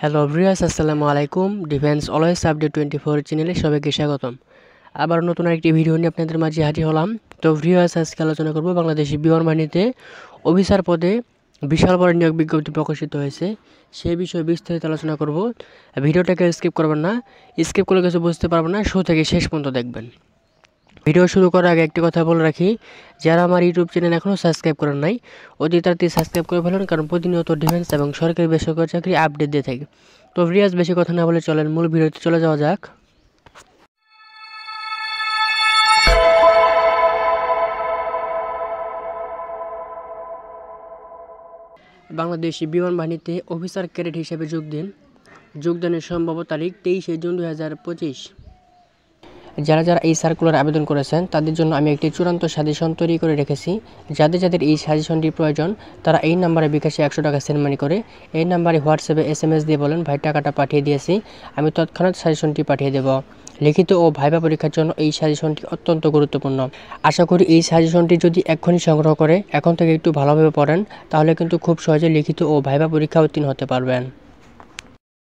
Hello viewers, আসসালামু আলাইকুম। Defence always update 24 চ্যানেলে সবাইকে স্বাগতম। আবার নতুন আরেকটি ভিডিও নিয়ে আপনাদের মাঝে হাজির হলাম। তো ভিউয়ার্স, আজকে আলোচনা করব বাংলাদেশি বিমান বাহিনীতে অফিসার পদে বিশাল বড় নিয়োগ বিজ্ঞপ্তি প্রকাশিত হয়েছে, সেই বিষয়ে বিস্তারিত আলোচনা করব। ভিডিওটাকে স্কিপ করবেন না, স্কিপ করলে কিছু বুঝতে পারবেন না, শুরু থেকে শেষ পর্যন্ত দেখবেন। ভিডিও শুরু করার আগে একটি কথা বলে রাখি, যারা আমার ইউটিউব চ্যানেল এখনও সাবস্ক্রাইব করেন নাই অতি তাড়াতাড়ি সাবস্ক্রাইব করে ফেলুন, কারণ প্রতিনিয়ত ডিফেন্স এবং সরকারি বেসরকারি চাকরি আপডেট দিয়ে থাকি। তো ভিউয়ার্স, বেশি কথা না বলে চলেন মূল ভিডিওতে চলে যাওয়া যাক। বাংলাদেশি বিমান বাহিনীতে অফিসার ক্যাডেট হিসেবে যোগদানের সম্ভাব্য তারিখ 23শে জুন 2025। যারা এই সার্কুলার আবেদন করেছেন তাদের জন্য আমি একটি চূড়ান্ত সাজেশন তৈরি করে রেখেছি। যাদের এই সাজেশনটি প্রয়োজন তারা এই নাম্বারে বিকাশে 100 টাকা সেন্ড মানি করে এই নাম্বারে হোয়াটসঅ্যাপে SMS দিয়ে বলেন, ভাই টাকাটা পাঠিয়ে দিয়েছি, আমি তৎক্ষণাৎ সাজেশনটি পাঠিয়ে দেব। লিখিত ও ভাইবা পরীক্ষার জন্য এই সাজেশনটি অত্যন্ত গুরুত্বপূর্ণ। আশা করি এই সাজেশনটি যদি এক্ষুনি সংগ্রহ করে এখন থেকে একটু ভালোভাবে পড়েন, তাহলে কিন্তু খুব সহজে লিখিত ও ভাইবা পরীক্ষা উত্তীর্ণ হতে পারবেন।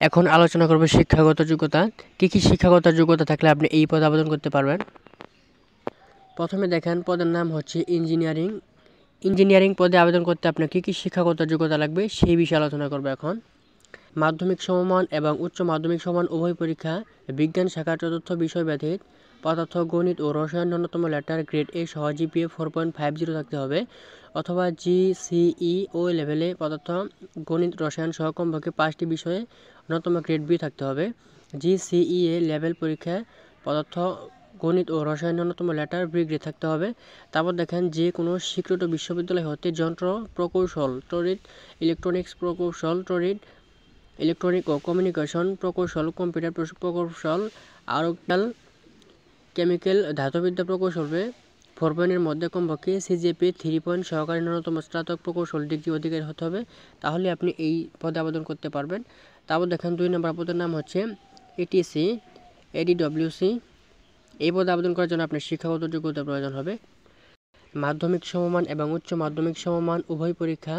এখন আলোচনা করব শিক্ষাগত যোগ্যতা। কী শিক্ষাগত যোগ্যতা থাকলে আপনি এই পদে আবেদন করতে পারবেন। প্রথমে দেখেন, পদের নাম হচ্ছে ইঞ্জিনিয়ারিং পদে আবেদন করতে আপনার কী শিক্ষাগত যোগ্যতা লাগবে সেই বিষয়ে আলোচনা করব। এখন মাধ্যমিক সমমান এবং উচ্চ মাধ্যমিক সমান উভয় পরীক্ষা বিজ্ঞান শাখার চতুর্থ বিষয় ব্যতীত পদার্থ, গণিত ও রসায়ন ন্যূনতম লেটার গ্রেড এ সহ GPA 4.50 থাকতে হবে, অথবা GCE ও লেভেলে পদার্থ, গণিত, রসায়ন সহ কমপক্ষে 5টি বিষয়ে ন্যূনতম গ্রেড B থাকতে হবে। GCE লেভেল পরীক্ষায় পদার্থ, গণিত ও রসায়ন ন্যূনতম লেটার B গ্রেড থাকতে হবে। তারপর দেখেন, যে কোনো স্বীকৃত বিশ্ববিদ্যালয় হতে যন্ত্র প্রকৌশল, তড়িৎ, ইলেকট্রনিক্স প্রকৌশল, ইলেকট্রনিক ও কমিউনিকেশন প্রকৌশল, কম্পিউটার প্রকৌশল, আরোগ্যাল, কেমিক্যাল, ধাতুবিদ্যা প্রকৌশলে 4 মধ্যে কমপক্ষে CGPA 3 সহকারী ন্যূনতম স্নাতক প্রকৌশল ডিগ্রি অধিকারী হতে হবে, তাহলে আপনি এই পদে আবেদন করতে পারবেন। তারপর দেখেন, 2 নম্বর পদের নাম হচ্ছে ATC ADWC। এই পদে আবেদন করার জন্য আপনার শিক্ষাগত যোগ্যতার প্রয়োজন হবে। মাধ্যমিক সমমান এবং উচ্চ মাধ্যমিক সমমান উভয় পরীক্ষা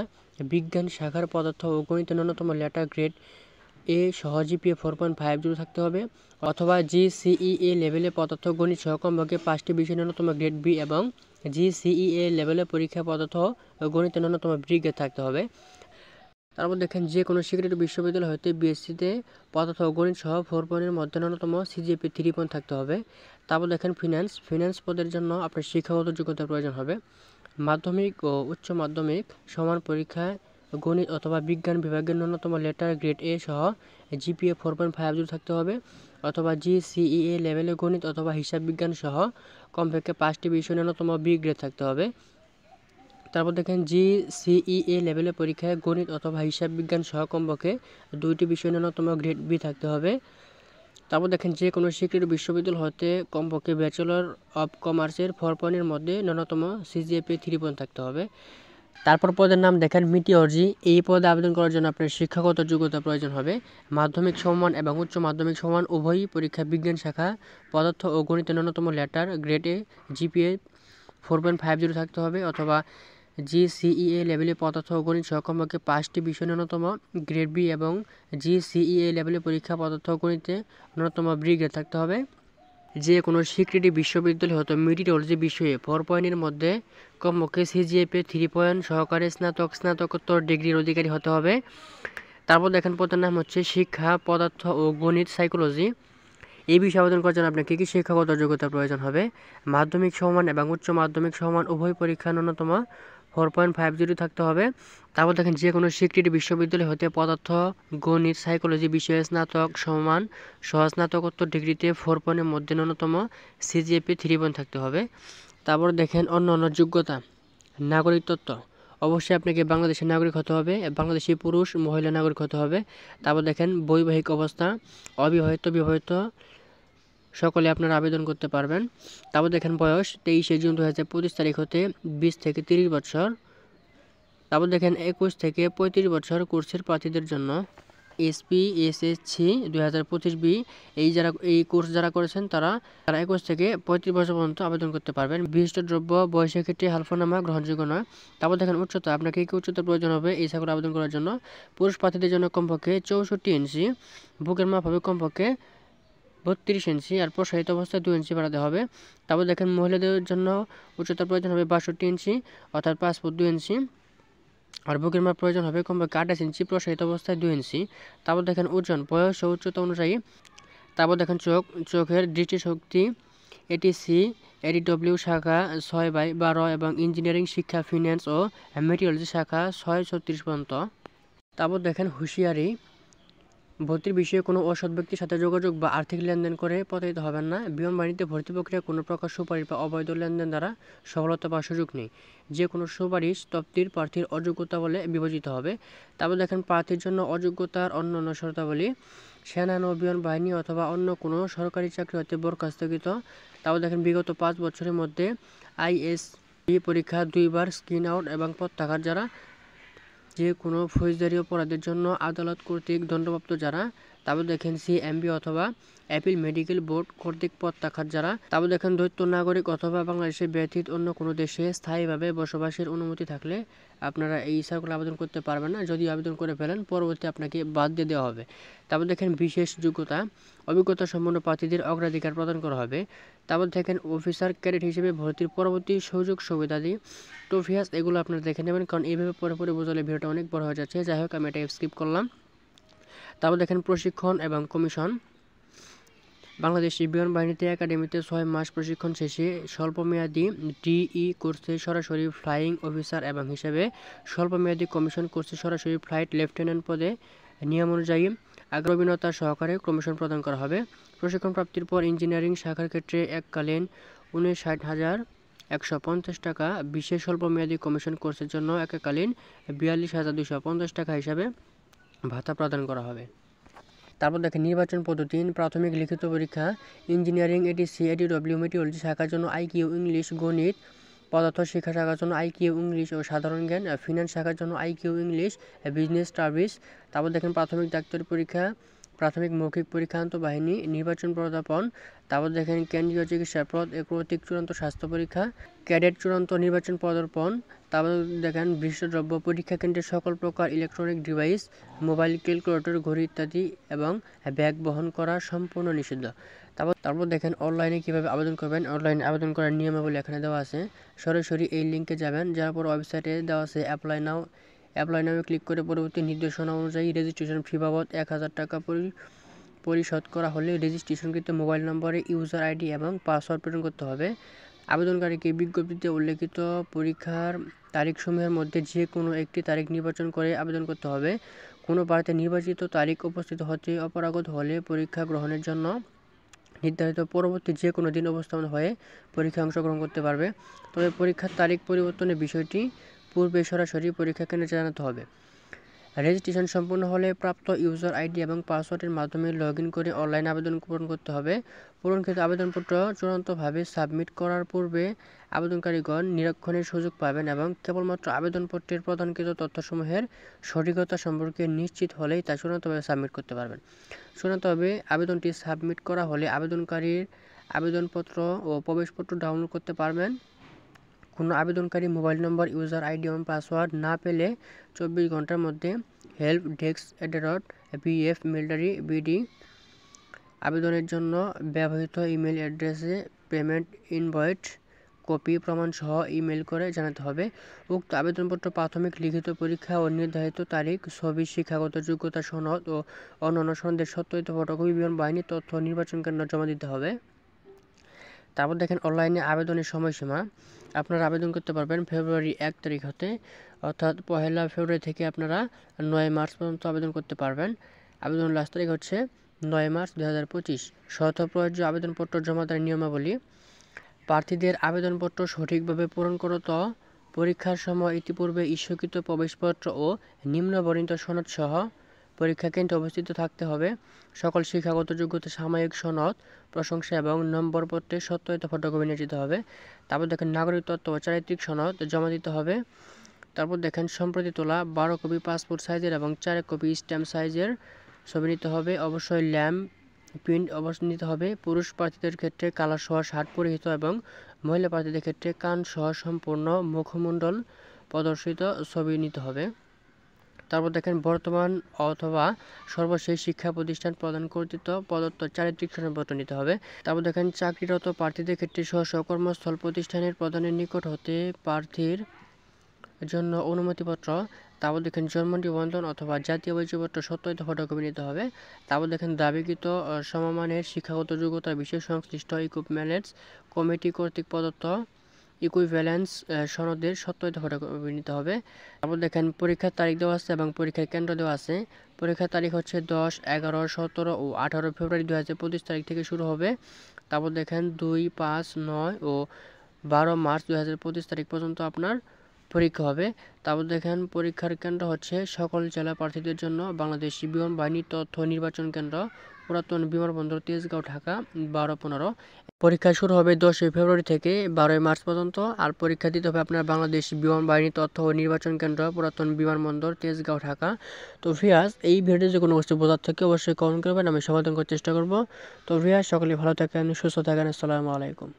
বিজ্ঞান শাখার পদার্থ ও গণিতের ন্যূনতম লেটার গ্রেড এ সহ GPA 4.50 থাকতে হবে, অথবা GCE লেভেলে পদার্থ, গণিত সহ কমপক্ষে 5টি বিষয় ন্যূনতম গ্রেড B এবং GCE লেভেলে পরীক্ষা পদার্থ ও গণিতের ন্যূনতম B গ্রেড থাকতে হবে। তারপর দেখেন, যে কোনো স্বীকৃত বিশ্ববিদ্যালয় হতে BSc-তে পদার্থ ও গণিত সহ 4 মধ্যে ন্যূনতম CGPA 3 থাকতে হবে। তারপর দেখেন, ফিনান্স পদের জন্য আপনার শিক্ষাগত যোগ্যতার প্রয়োজন হবে। মাধ্যমিক ও উচ্চ মাধ্যমিক সমান পরীক্ষায় গণিত অথবা বিজ্ঞান বিভাগের ন্যূনতম লেটার গ্রেড A সহ GPA 4.50 থাকতে হবে, অথবা GCE লেভেলে গণিত অথবা হিসাব বিজ্ঞান সহ কমপক্ষে 5টি বিষয় ন্যূনতম B গ্রেড থাকতে হবে। তারপর দেখেন, GCE লেভেলে পরীক্ষায় গণিত অথবা হিসাব বিজ্ঞান সহ কমপক্ষে 2টি বিষয় ন্যূনতম গ্রেড B থাকতে হবে। তারপর দেখেন, যে কোনো স্বীকৃত বিশ্ববিদ্যালয় হতে কমপক্ষে ব্যাচেলর অফ কমার্সের 4 মধ্যে ন্যূনতম CGPA 3 থাকতে হবে। তারপর পদের নাম দেখেন মিটিওরজি। এই পদে আবেদন করার জন্য আপনার শিক্ষাগত যোগ্যতা প্রয়োজন হবে। মাধ্যমিক সমমান এবং উচ্চ মাধ্যমিক সমান উভয়ই পরীক্ষা বিজ্ঞান শাখা পদার্থ ও গণিতের ন্যূনতম লেটার গ্রেড এ GPA 4.50 থাকতে হবে, অথবা GCE লেভেলে পদার্থ ও গণিত সহ কমপক্ষে 5টি বিষয় ন্যূনতম গ্রেড B এবং GCE লেভেলে পরীক্ষা পদার্থ ও গণিতে ন্যূনতম B গ্রেড থাকতে হবে। যে কোনো স্বীকৃতি বিশ্ববিদ্যালয় হতো মেরিটোলজি বিষয়ে 4 মধ্যে কমপক্ষে CGPA 3 সহকারে স্নাতকোত্তর ডিগ্রির অধিকারী হতে হবে। তারপর দেখেন, পদের নাম হচ্ছে শিক্ষা পদার্থ ও গণিত সাইকোলজি। এই বিষয়ে আবেদন করার জন্য আপনার কী শিক্ষাগত যোগ্যতার প্রয়োজন হবে। মাধ্যমিক সমান এবং উচ্চ মাধ্যমিক সমান উভয় পরীক্ষা ন্যূনতম 4.50 থাকতে হবে। তারপর দেখেন, যে কোনো স্বীকৃতি বিশ্ববিদ্যালয় হতে পদার্থ, গণিত, সাইকোলজি বিষয়ে স্নাতক সমান সহস্নাতকোত্তর ডিগ্রিতে 4 মধ্যে ন্যূনতম CGPA 3 থাকতে হবে। তারপর দেখেন, অন্য যোগ্যতা। নাগরিকত্ব, অবশ্যই আপনাকে বাংলাদেশের নাগরিক হতে হবে, বাংলাদেশি পুরুষ মহিলা নাগরিক হতে হবে। তারপর দেখেন, বৈবাহিক অবস্থা, অবিবাহিত বিবাহিত সকলে আপনারা আবেদন করতে পারবেন। তারপর দেখেন, বয়স 23শে জুন 2025 তারিখ হতে 20 থেকে 30 বছর। তারপর দেখেন, 21 থেকে 35 বছর কোর্সের প্রার্থীদের জন্য। SPSSC 2025B এই কোর্স যারা করেছেন তারা 21 থেকে 35 বছর পর্যন্ত আবেদন করতে পারবেন। বিশিষ্ট দ্রব্য বয়সের ক্ষেত্রে হলফনামা গ্রহণযোগ্য নয়। তারপর দেখেন উচ্চতা, আপনাকে কি উচ্চতার প্রয়োজন হবে এই সার্কুলার আবেদন করার জন্য? পুরুষ প্রার্থীদের জন্য কমপক্ষে 64 ইঞ্চি, বুকের মাপ হবে কমপক্ষে 32 ইঞ্চি, আর প্রসারিত অবস্থায় 2 ইঞ্চি বাড়াতে হবে। তারপর দেখেন মহিলাদের জন্য উচ্চতার প্রয়োজন হবে 62 ইঞ্চি অর্থাৎ 5 ফুট 2 ইঞ্চি, আর বুকের মাপ প্রয়োজন হবে কমপক্ষে 28 ইঞ্চি, প্রসারিত অবস্থায় 2 ইঞ্চি। তারপর দেখেন ওজন, বয়স ও উচ্চতা অনুযায়ী। তারপর দেখেন চোখের দৃষ্টিশক্তি ATC ADW শাখা 6/12 এবং ইঞ্জিনিয়ারিং শিক্ষা ফিন্যান্স ও মেটিওলজি শাখা 6/36 পর্যন্ত। তারপর দেখেন হুঁশিয়ারি, ভর্তির বিষয়ে কোনো অসৎ ব্যক্তির সাথে যোগাযোগ বা আর্থিক লেনদেন করে প্রতারিত হবেন না। বিমান বাহিনীতে ভর্তি প্রক্রিয়া কোনো প্রকার সুপারিশ বা অবৈধ লেনদেন দ্বারা সফলতা পাওয়ার সুযোগ নেই। যে কোনো সুপারিশ তফতির প্রার্থীর অযোগ্যতা বলে বিবেচিত হবে। তারপর দেখেন প্রার্থীর জন্য অযোগ্যতার অন্যান্য শর্তাবলী, সেনা নৌ বিমান বাহিনী অথবা অন্য কোনো সরকারি চাকরি হতে বরখাস্তকৃত। তারপর দেখেন বিগত 5 বছরের মধ্যে ISP পরীক্ষা 2 বার স্ক্রিন আউট এবং প্রত্যাহার যারা, যে কোনো ফৌজদারি অপরাধের জন্য আদালত কর্তৃক দণ্ডপ্রাপ্ত যারা। তারপর দেখেন CMB অথবা অ্যাপিল মেডিকেল বোর্ড কর্তৃক প্রত্যাখ্যাত যারা। তারপর দেখেন দ্বৈত নাগরিক অথবা বাংলাদেশের ব্যতীত অন্য কোনো দেশে স্থায়ীভাবে বসবাসের অনুমতি থাকলে আপনারা এই সার্কুলার আবেদন করতে পারবেন না। যদি আবেদন করে ফেলেন পরবর্তী আপনাকে বাদ দিয়ে দেওয়া হবে। তারপর দেখেন বিশেষ যোগ্যতা, অভিজ্ঞতা সম্পন্ন প্রার্থীদের অগ্রাধিকার প্রদান করা হবে। তারপর দেখেন অফিসার ক্যাডেট হিসেবে ভর্তির পরবর্তী সুযোগ সুবিধাদি তো ভিউয়ার্স এগুলো আপনারা দেখে নেবেন, কারণ এইভাবে পরে বোঝালে ভিডিওটা অনেক বড় হয়ে যাচ্ছে। যাই হোক আমি এটা স্কিপ করলাম। তারপর দেখেন প্রশিক্ষণ এবং কমিশন, বাংলাদেশি বিমান বাহিনীতে একাডেমিতে 6 মাস প্রশিক্ষণ শেষে স্বল্পমেয়াদী DE কোর্সে সরাসরি ফ্লাইং অফিসার এবং হিসেবে স্বল্পমেয়াদী কমিশন কোর্সে সরাসরি ফ্লাইট লেফটেন্যান্ট পদে নিয়ম অনুযায়ী আগ্রবীণতা সহকারে কমিশন প্রদান করা হবে। প্রশিক্ষণ প্রাপ্তির পর ইঞ্জিনিয়ারিং শাখার ক্ষেত্রে এককালীন 59,150 টাকা, বিশেষ স্বল্পমেয়াদী কমিশন কোর্সের জন্য এককালীন 42,250 টাকা হিসাবে ভাতা প্রদান করা হবে। তারপর দেখেন নির্বাচন পদ্ধতি, প্রাথমিক লিখিত পরীক্ষা, ইঞ্জিনিয়ারিং ATC ADW মেটিওলজি শাখার জন্য IQ ইংলিশ গণিত, পদার্থ শিক্ষা শাখার জন্য IQ ইংলিশ ও সাধারণ জ্ঞান, ফিন্যান্স শাখার জন্য IQ ইংলিশ বিজনেস সার্ভিস। তারপর দেখেন প্রাথমিক ডাক্তারি পরীক্ষা, প্রাথমিক মৌখিক পরীক্ষা আন্তঃবাহিনী নির্বাচন প্রদাপন। তারপর দেখেন কেন্দ্রীয় চিকিৎসা পদ কর্তৃক চূড়ান্ত স্বাস্থ্য পরীক্ষা, ক্যাডেট চূড়ান্ত নির্বাচন প্রদর্পণ। তারপর দেখেন বিশিষ্ট দ্রব্য, পরীক্ষা কেন্দ্রে সকল প্রকার ইলেকট্রনিক ডিভাইস, মোবাইল, ক্যালকুলেটর, ঘড়ি ইত্যাদি এবং ব্যাগ বহন করা সম্পূর্ণ নিষিদ্ধ। তারপর দেখেন অনলাইনে কিভাবে আবেদন করবেন। অনলাইনে আবেদন করার নিয়মাবলী এখানে দেওয়া আছে। সরাসরি এই লিঙ্কে যাবেন, যাওয়ার পর ওয়েবসাইটে দেওয়া আছে অ্যাপ্লাই নাও ক্লিক করে পরবর্তী নির্দেশনা অনুযায়ী রেজিস্ট্রেশন ফি বাবদ 1000 টাকা পরিশোধ করা হলে রেজিস্ট্রেশনকৃত মোবাইল নম্বরে ইউজার ID এবং পাসওয়ার্ড প্রেরণ করতে হবে। আবেদনকারীকে বিজ্ঞপ্তিতে উল্লেখিত পরীক্ষার তারিখসমূহের মধ্যে যে কোনো একটি তারিখ নির্বাচন করে আবেদন করতে হবে। কোনো প্রার্থী নির্বাচিত তারিখ উপস্থিত হতে অপারগত হলে পরীক্ষা গ্রহণের জন্য নির্ধারিত পরবর্তী যে কোনো দিন উপস্থাপন হয়ে পরীক্ষায় অংশগ্রহণ করতে পারবে। তবে পরীক্ষার তারিখ পরিবর্তনের বিষয়টি পূর্বে সরাসরি পরীক্ষা কেন্দ্রে জানাতে হবে। রেজিস্ট্রেশন সম্পূর্ণ হলে প্রাপ্ত ইউজার ID এবং পাসওয়ার্ডের মাধ্যমে লগইন করে অনলাইন আবেদন পূরণ করতে হবে। পূরণকৃত আবেদনপত্র চূড়ান্তভাবে সাবমিট করার পূর্বে আবেদনকারীগণ নিরীক্ষণের সুযোগ পাবেন এবং কেবলমাত্র আবেদনপত্রের প্রদানকৃত তথ্যসমূহের সঠিকতা সম্পর্কে নিশ্চিত হলেই তা চূড়ান্তভাবে সাবমিট করতে পারবেন। চূড়ান্তভাবে আবেদনটি সাবমিট করা হলে আবেদনকারীর আবেদনপত্র ও প্রবেশপত্র ডাউনলোড করতে পারবেন। কোনো আবেদনকারী মোবাইল নম্বর, ইউজার ID এবং পাসওয়ার্ড না পেলে 24 ঘন্টার মধ্যে helpdesk@bfmilitary.bd আবেদনের জন্য ব্যবহৃত ইমেল অ্যাড্রেসে পেমেন্ট ইনভয়েস কপি প্রমাণসহ ইমেল করে জানাতে হবে। উক্ত আবেদনপত্র প্রাথমিক লিখিত পরীক্ষা ও নির্ধারিত তারিখ, ছবি, শিক্ষাগত যোগ্যতা সনদ ও অন্যান্য সনদের সত্যায়িত ফটোকপি বিমান বাহিনী তথ্য নির্বাচন কেন্দ্রে জমা দিতে হবে। তারপর দেখেন অনলাইনে আবেদনের সময়সীমা, আপনারা আবেদন করতে পারবেন ফেব্রুয়ারি 1 তারিখ হতে, অর্থাৎ 1 ফেব্রুয়ারি থেকে আপনারা 9 মার্চ পর্যন্ত আবেদন করতে পারবেন। আবেদনের লাস্ট তারিখ হচ্ছে 9 মার্চ 2025। শর্তপ্রযোজ্য আবেদনপত্র জমাদানের নিয়মাবলী, প্রার্থীদের আবেদনপত্র সঠিকভাবে পূরণ করত পরীক্ষার সময় ইতিপূর্বে ইস্যুকৃত প্রবেশপত্র ও নিম্নবর্ণিত সনদ সহ পরীক্ষা কেন্দ্রে উপস্থিত থাকতে হবে। সকল শিক্ষাগত যোগ্যতা, সাময়িক সনদ, প্রশংসা এবং নম্বরপত্রের সত্যায়িত ফটোকপি নিয়ে যেতে হবে। তারপর দেখেন নাগরিক তথ্য ও চারিত্রিক সনদ জমা দিতে হবে। তারপর দেখেন সম্প্রতি তোলা 12 কপি পাসপোর্ট সাইজের এবং 4 কপি স্ট্যাম্প সাইজের ছবি নিতে হবে। অবশ্যই ল্যাম্প প্রিন্ট অবশ্যই নিতে হবে। পুরুষ প্রার্থীদের ক্ষেত্রে কালার সহ শার্ট পরিহিত এবং মহিলা প্রার্থীদের ক্ষেত্রে কান সহ সম্পূর্ণ মুখমণ্ডল প্রদর্শিত ছবি নিতে হবে। তারপর দেখেন বর্তমান অথবা সর্বশেষ শিক্ষা প্রতিষ্ঠান প্রদান কর্তৃক প্রদত্ত চারিত্রিক সনদপত্র নিতে হবে। তারপর দেখেন চাকরিরত প্রার্থীদের ক্ষেত্রে স্ব কর্মস্থল প্রতিষ্ঠানের প্রদানের নিকট হতে প্রার্থীর জন্য অনুমতিপত্র। তারপর দেখেন জন্ম নিবন্ধন অথবা জাতীয় পরিচয়পত্র সত্যায়িত ফটোকপি নিতে হবে। তারপর দেখেন দাবিকৃত সমমানের শিক্ষাগত যোগ্যতা বিশেষ সংশ্লিষ্ট ইকুইপমেন্টস কমিটি কর্তৃক প্রদত্ত ইকুইভ্যালেন্স সনদের সত্যায়িত ফটোকপি নিতে হবে। তারপর দেখেন পরীক্ষার তারিখ দেওয়া আছে এবং পরীক্ষার কেন্দ্র দেওয়া আছে। পরীক্ষার তারিখ হচ্ছে 10, 11, 17 ও 18 ফেব্রুয়ারি 2025 তারিখ থেকে শুরু হবে। তারপর দেখেন 2, 5, 9 ও 12 মার্চ 2025 তারিখ পর্যন্ত আপনার পরীক্ষা হবে। তারপর দেখেন পরীক্ষার কেন্দ্র হচ্ছে সকল জেলা প্রার্থীদের জন্য বাংলাদেশ বিমান বাহিনী তথ্য নির্বাচন কেন্দ্র, পুরাতন বিমানবন্দর, তেজগাঁও, ঢাকা 12-15। পরীক্ষা শুরু হবে 10 ফেব্রুয়ারি থেকে 12 মার্চ পর্যন্ত। আর পরীক্ষা দিতে হবে আপনার বাংলাদেশ বিমান বাহিনী তথ্য ও নির্বাচন কেন্দ্র, পুরাতন বিমানবন্দর, তেজগাঁও, ঢাকা। তো ভিউয়ার্স, এই ভিডিওতে যে কোনো কিছু বোঝার থেকে অবশ্যই কমেন্ট করবেন, আমি সমাধান করার চেষ্টা করব। তো ভিউয়ার্স, সকলে ভালো থাকেন, সুস্থ থাকেন। আসসালামু আলাইকুম।